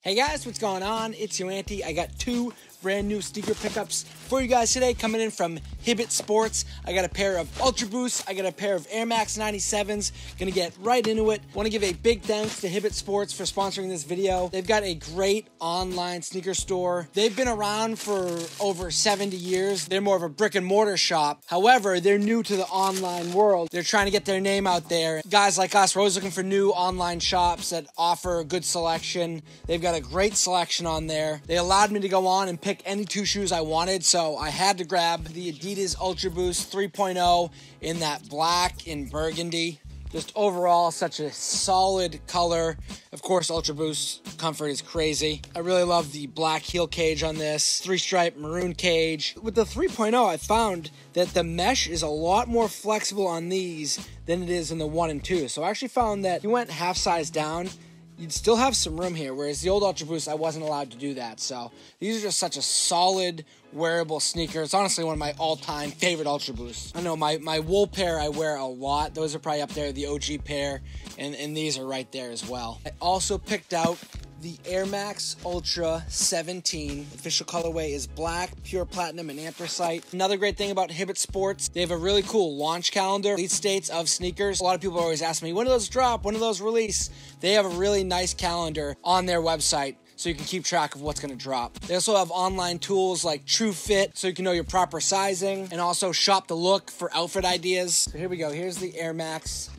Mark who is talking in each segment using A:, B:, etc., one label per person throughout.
A: Hey guys, what's going on? It's YoAnty. I got two brand new sneaker pickups for you guys today coming in from Hibbett Sports. I got a pair of Ultra Boosts. I got a pair of Air Max 97s. Gonna get right into it. Want to give a big thanks to Hibbett Sports for sponsoring this video. They've got a great online sneaker store. They've been around for over 70 years. They're more of a brick and mortar shop. However, they're new to the online world. They're trying to get their name out there. Guys like us, we're always looking for new online shops that offer a good selection. They've got a great selection on there. They allowed me to go on and pick any two shoes I wanted, so I had to grab the Adidas Ultra Boost 3.0 in that black and burgundy. Just overall, such a solid color. Of course, Ultra Boost comfort is crazy. I really love the black heel cage on this, three-stripe maroon cage. With the 3.0, I found that the mesh is a lot more flexible on these than it is in the 1 and 2. So I actually found that if you went half size down, you'd still have some room here, whereas the old Ultra Boost, I wasn't allowed to do that. So these are just such a solid, wearable sneaker. It's honestly one of my all-time favorite Ultra Boosts. I know my wool pair I wear a lot. Those are probably up there, the OG pair, and these are right there as well. I also picked out the Air Max Ultra 17. Official colorway is black, pure platinum, and anthracite. Another great thing about Hibbett Sports, they have a really cool launch calendar, release dates of sneakers. A lot of people always ask me, when do those drop? When do those release? They have a really nice calendar on their website, so you can keep track of what's going to drop. They also have online tools like True Fit, so you can know your proper sizing, and also shop the look for outfit ideas. So here we go. Here's the Air Max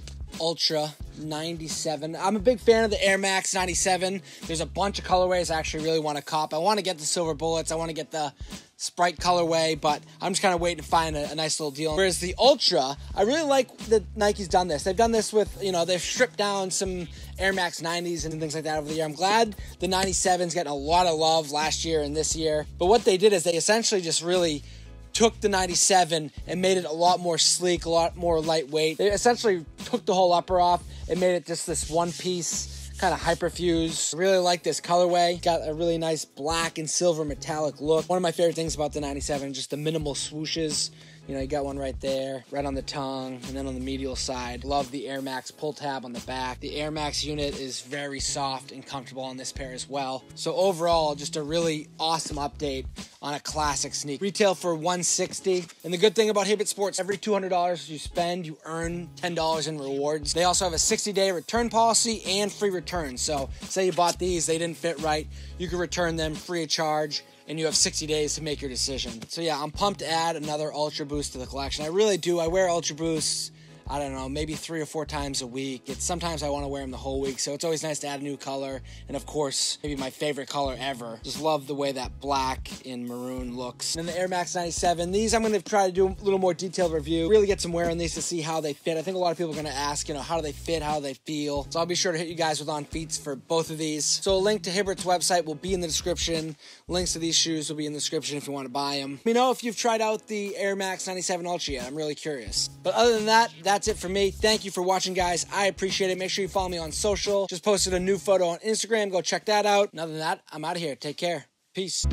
A: Ultra 97. I'm a big fan of the Air Max 97. There's a bunch of colorways I actually really want to cop. I want to get the silver bullets. I want to get the Sprite colorway, but I'm just kind of waiting to find a nice little deal. Whereas the Ultra, I really like that Nike's done this. They've done this with, they've stripped down some Air Max 90s and things like that over the year. I'm glad the 97's getting a lot of love last year and this year. But what they did is they essentially just really took the 97 and made it a lot more sleek, a lot more lightweight. They essentially took the whole upper off and made it just this one piece, kind of hyperfuse. I really like this colorway. Got a really nice black and silver metallic look. One of my favorite things about the 97, just the minimal swooshes. You got one right there, right on the tongue, and then on the medial side. Love the Air Max pull tab on the back. The Air Max unit is very soft and comfortable on this pair as well. So overall, just a really awesome update on a classic sneaker. Retail for $160. And the good thing about Hibbett Sports, every $200 you spend, you earn $10 in rewards. They also have a 60-day return policy and free returns. So say you bought these, they didn't fit right, you can return them free of charge, and you have 60 days to make your decision. So yeah, I'm pumped to add another Ultra Boost to the collection. I really do. I wear Ultra Boosts, I don't know, maybe 3 or 4 times a week. Sometimes I want to wear them the whole week, so it's always nice to add a new color. And of course, maybe my favorite color ever. Just love the way that black and maroon looks. And then the Air Max 97, these I'm going to try to do a little more detailed review. Really get some wear on these to see how they fit. I think a lot of people are going to ask, how do they fit, how do they feel. So I'll be sure to hit you guys with on feet for both of these. So a link to Hibbett's website will be in the description. Links to these shoes will be in the description if you want to buy them. Let me know if you've tried out the Air Max 97 Ultra yet. I'm really curious. But other than that, that's it for me. Thank you for watching, guys. I appreciate it. Make sure you follow me on social. Just posted a new photo on Instagram. Go check that out. And other than that, I'm out of here. Take care. Peace.